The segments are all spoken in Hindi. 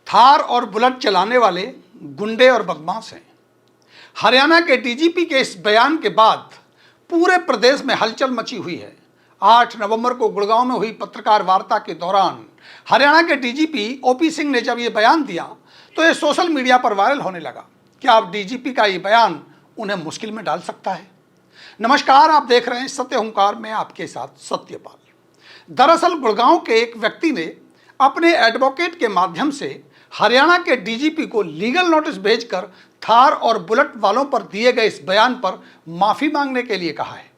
थार और बुलेट चलाने वाले गुंडे और बदमाश हैं। हरियाणा के डीजीपी के इस बयान के बाद पूरे प्रदेश में हलचल मची हुई है। 8 नवंबर को गुड़गांव में हुई पत्रकार वार्ता के दौरान हरियाणा के डीजीपी ओपी सिंह ने जब ये बयान दिया तो ये सोशल मीडिया पर वायरल होने लगा। क्या अब डीजीपी का ये बयान उन्हें मुश्किल में डाल सकता है? नमस्कार, आप देख रहे हैं सत्य हुंकार में आपके साथ सत्यपाल। दरअसल गुड़गांव के एक व्यक्ति ने अपने एडवोकेट के माध्यम से हरियाणा के डीजीपी को लीगल नोटिस भेजकर थार और बुलेट वालों पर दिए गए इस बयान पर माफी मांगने के लिए कहा है।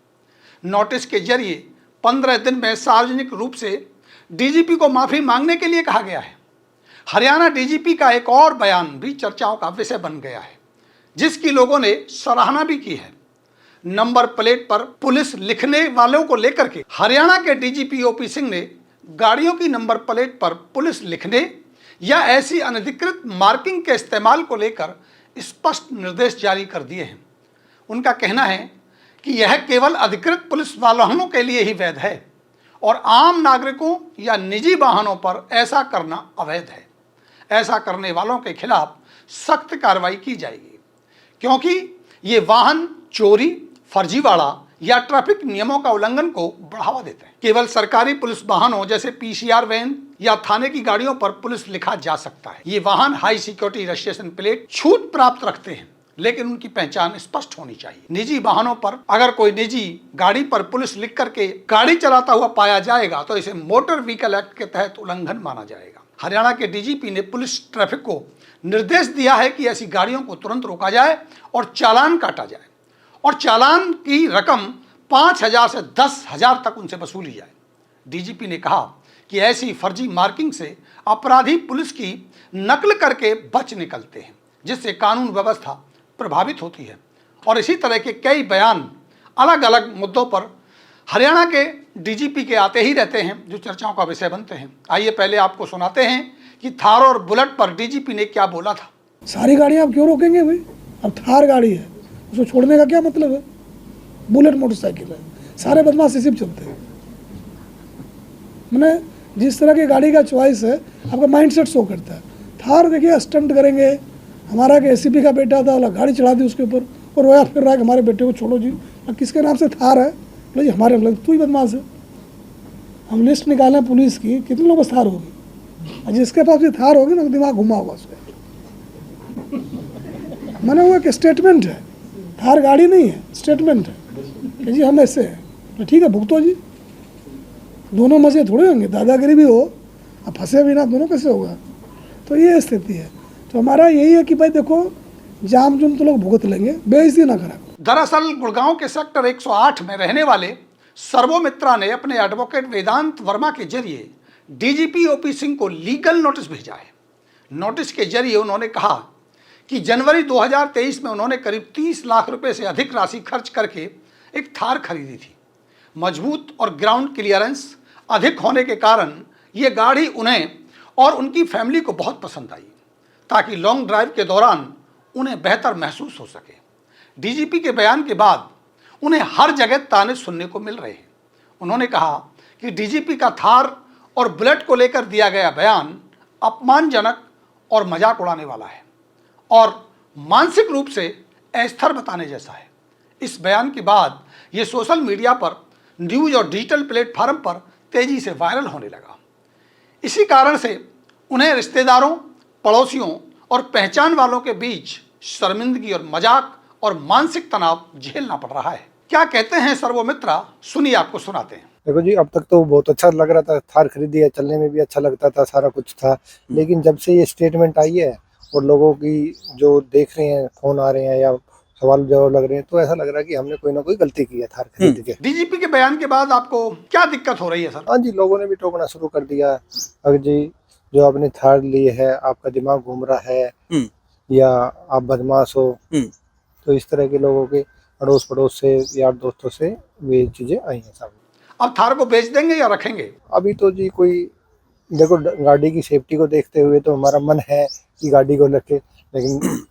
नोटिस के जरिए 15 दिन में सार्वजनिक रूप से डीजीपी को माफी मांगने के लिए कहा गया है। हरियाणा डीजीपी का एक और बयान भी चर्चाओं का विषय बन गया है, जिसकी लोगों ने सराहना भी की है। नंबर प्लेट पर पुलिस लिखने वालों को लेकर के हरियाणा के डीजीपी ओपी सिंह ने गाड़ियों की नंबर प्लेट पर पुलिस लिखने या ऐसी अनधिकृत मार्किंग के इस्तेमाल को लेकर स्पष्ट निर्देश जारी कर दिए हैं। उनका कहना है कि यह केवल अधिकृत पुलिस वाहनों के लिए ही वैध है और आम नागरिकों या निजी वाहनों पर ऐसा करना अवैध है। ऐसा करने वालों के खिलाफ सख्त कार्रवाई की जाएगी, क्योंकि ये वाहन चोरी, फर्जीवाड़ा या ट्रैफिक नियमों का उल्लंघन को बढ़ावा देते हैं। केवल सरकारी पुलिस वाहनों जैसे पीसीआर वैन या थाने की गाड़ियों पर पुलिस लिखा जा सकता है। ये वाहन हाई सिक्योरिटी रजिस्ट्रेशन प्लेट छूट प्राप्त रखते हैं, लेकिन उनकी पहचान स्पष्ट होनी चाहिए। निजी वाहनों पर अगर कोई निजी गाड़ी पर पुलिस लिख करके गाड़ी चलाता हुआ पाया जाएगा तो इसे मोटर व्हीकल एक्ट के तहत उल्लंघन माना जाएगा। हरियाणा के डीजीपी ने पुलिस ट्रैफिक को निर्देश दिया है कि ऐसी गाड़ियों को तुरंत रोका जाए और चालान काटा जाए और चालान की रकम 5,000 से 10,000 तक उनसे वसूली जाए। डीजीपी ने कहा कि ऐसी फर्जी मार्किंग से अपराधी पुलिस की नकल करके बच निकलते हैं, जिससे कानून व्यवस्था प्रभावित होती है। और इसी तरह के कई बयान अलग अलग मुद्दों पर हरियाणा के डीजीपी के आते ही रहते हैं, जो चर्चाओं का विषय बनते हैं। आइए पहले आपको सुनाते हैं कि थार और बुलेट पर डीजीपी ने क्या बोला था। सारी गाड़ियां आप क्यों रोकेंगे भाई? अब थार गाड़ी है, उसको छोड़ने का क्या मतलब है? बुलेट मोटरसाइकिल है, सारे बदमाश इसी पे चलते हैं। मैंने जिस तरह की गाड़ी का चॉइस है आपका माइंडसेट शो करता है। थार देखिए स्टंट करेंगे। हमारा के एसीपी का बेटा था, वाला गाड़ी चढ़ा दी उसके ऊपर और रोया फिर रहा है कि हमारे बेटे को छोड़ो जी। अब किसके नाम से थार है? बोले जी हमारे, मतलब तू ही बदमाश है। हम लिस्ट निकालें पुलिस की, कितने लोगों को थार होगी, जिसके पास भी थार होगी ना दिमाग घुमा होगा उसका। मैंने वो एक स्टेटमेंट है, थार गाड़ी नहीं है, स्टेटमेंट है कि जी हम ऐसे हैं। तो ठीक है, भुगतो जी। दोनों मजे थोड़े होंगे, दादागिरी भी हो अब फंसे भी ना, दोनों कैसे होगा? तो ये स्थिति है। तो हमारा यही है कि भाई देखो, जाम जुम तो लोग भुगत लेंगे, बेइज्जती ना करा। दरअसल गुड़गांव के सेक्टर 108 में रहने वाले सर्वोमित्रा ने अपने एडवोकेट वेदांत वर्मा के जरिए डीजीपी ओपी सिंह को लीगल नोटिस भेजा है। नोटिस के जरिए उन्होंने कहा कि जनवरी 2023 में उन्होंने करीब 30 लाख रुपए से अधिक राशि खर्च करके एक थार खरीदी थी। मजबूत और ग्राउंड क्लियरेंस अधिक होने के कारण ये गाड़ी उन्हें और उनकी फैमिली को बहुत पसंद आई, ताकि लॉन्ग ड्राइव के दौरान उन्हें बेहतर महसूस हो सके। डीजीपी के बयान के बाद उन्हें हर जगह ताने सुनने को मिल रहे हैं। उन्होंने कहा कि डीजीपी का थार और बुलेट को लेकर दिया गया बयान अपमानजनक और मजाक उड़ाने वाला है और मानसिक रूप से अस्थिर बताने जैसा है। इस बयान के बाद ये सोशल मीडिया पर न्यूज और डिजिटल प्लेटफॉर्म पर तेजी से वायरल होने लगा। इसी कारण से उन्हें रिश्तेदारों, पड़ोसियों और पहचान वालों के बीच शर्मिंदगी और मजाक और मानसिक तनाव झेलना पड़ रहा है। क्या कहते हैं सर्वोमित्रा, सुनिए, आपको सुनाते हैं। देखो जी, अब तक तो बहुत अच्छा लग रहा था, थार खरीदी है, चलने में भी अच्छा लगता था, सारा कुछ था। लेकिन जब से ये स्टेटमेंट आई है और लोगों की जो देख रहे हैं, फोन आ रहे हैं या सवाल जवाब लग रहे हैं, तो ऐसा लग रहा है कि हमने कोई ना कोई गलती की है थार खरीद के। डीजीपी के बयान के बाद आपको क्या दिक्कत हो रही है सर? हाँ जी, लोगों ने भी टोकना शुरू कर दिया। अगर जी जो आपने थार ली है, आपका दिमाग घूम रहा है या आप बदमाश हो, तो इस तरह के लोगों के अड़ोस पड़ोस से, यार दोस्तों से ये चीजें आई हैं सामने। अब थार को बेच देंगे या रखेंगे? अभी तो जी कोई, देखो गाड़ी की सेफ्टी को देखते हुए तो हमारा मन है कि गाड़ी को रखे, लेकिन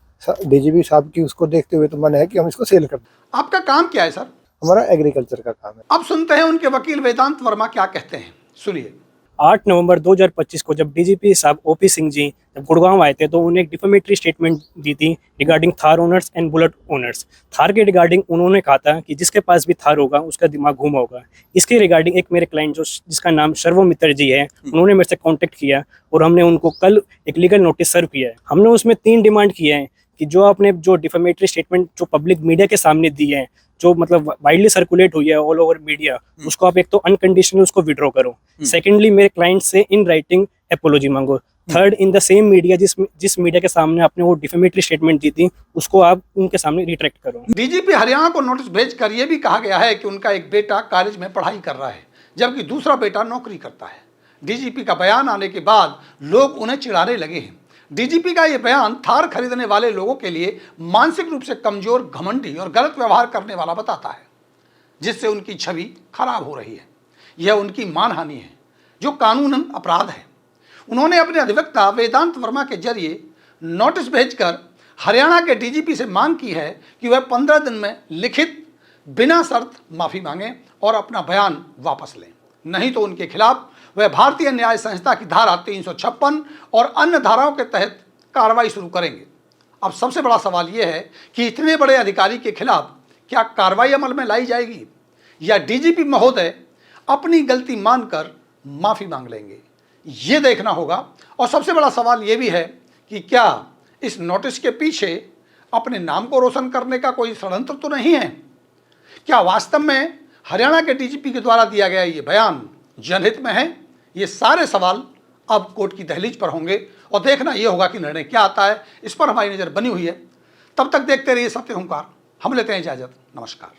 डीजीपी साहब की उसको देखते हुए तो मन है कि हम इसको सेल कर दें। आपका काम क्या है सर? हमारा एग्रीकल्चर का काम है। अब सुनते हैं उनके वकील वेदांत वर्मा क्या कहते हैं, सुनिए। 8 नवंबर 2025 को जब डीजीपी साहब ओपी सिंह जी जब गुड़गांव आए थे तो उन्हें एक डिफेमेटरी स्टेटमेंट दी थी regarding Thar owners and bullet owners. Thar के रिगार्डिंग उन्होंने कहा था कि जिसके पास भी थार होगा उसका दिमाग घूमा होगा। इसके रिगार्डिंग एक मेरे क्लाइंट जिसका नाम शर्वो मित्र जी है, उन्होंने मेरे से कॉन्टेक्ट किया और हमने उनको कल एक लीगल नोटिस सर्व किया है। हमने उसमें 3 डिमांड किए हैं कि जो आपने जो डिफेमेटरी स्टेटमेंट जो पब्लिक मीडिया के सामने दी है, जो मतलब वाइडली सर्कुलेट हुई है ऑल ओवर मीडिया, उसको आप एक तो अनकंडीशनल उसको विड्रॉ करो। सेकेंडली मेरे क्लाइंट से इन राइटिंग एपोलॉजी मांगो। Third, in the same media जिस मीडिया के सामने आपने वो डिफेमेटरी स्टेटमेंट दी थी उसको आप उनके सामने रिट्रैक्ट करो। डीजीपी हरियाणा को नोटिस भेजकर यह भी कहा गया है कि उनका एक बेटा कॉलेज में पढ़ाई कर रहा है जबकि दूसरा बेटा नौकरी करता है। डीजीपी का बयान आने के बाद लोग उन्हें चिढ़ाने लगे हैं। डीजीपी का यह बयान थार खरीदने वाले लोगों के लिए मानसिक रूप से कमजोर, घमंडी और गलत व्यवहार करने वाला बताता है, जिससे उनकी छवि खराब हो रही है। यह उनकी मानहानि है जो कानूनन अपराध है। उन्होंने अपने अधिवक्ता वेदांत वर्मा के जरिए नोटिस भेजकर हरियाणा के डीजीपी से मांग की है कि वह 15 दिन में लिखित बिना शर्त माफी मांगें और अपना बयान वापस लें, नहीं तो उनके खिलाफ वह भारतीय न्याय संहिता की धारा 356 और अन्य धाराओं के तहत कार्रवाई शुरू करेंगे। अब सबसे बड़ा सवाल यह है कि इतने बड़े अधिकारी के खिलाफ क्या कार्रवाई अमल में लाई जाएगी या डीजीपी महोदय अपनी गलती मानकर माफी मांग लेंगे, ये देखना होगा। और सबसे बड़ा सवाल यह भी है कि क्या इस नोटिस के पीछे अपने नाम को रोशन करने का कोई षड्यंत्र तो नहीं है? क्या वास्तव में हरियाणा के डीजीपी के द्वारा दिया गया ये बयान जनहित में है? ये सारे सवाल अब कोर्ट की दहलीज पर होंगे और देखना यह होगा कि निर्णय क्या आता है। इस पर हमारी नज़र बनी हुई है। तब तक देखते रहिए सत्य हुंकार। हम लेते हैं इजाजत। नमस्कार।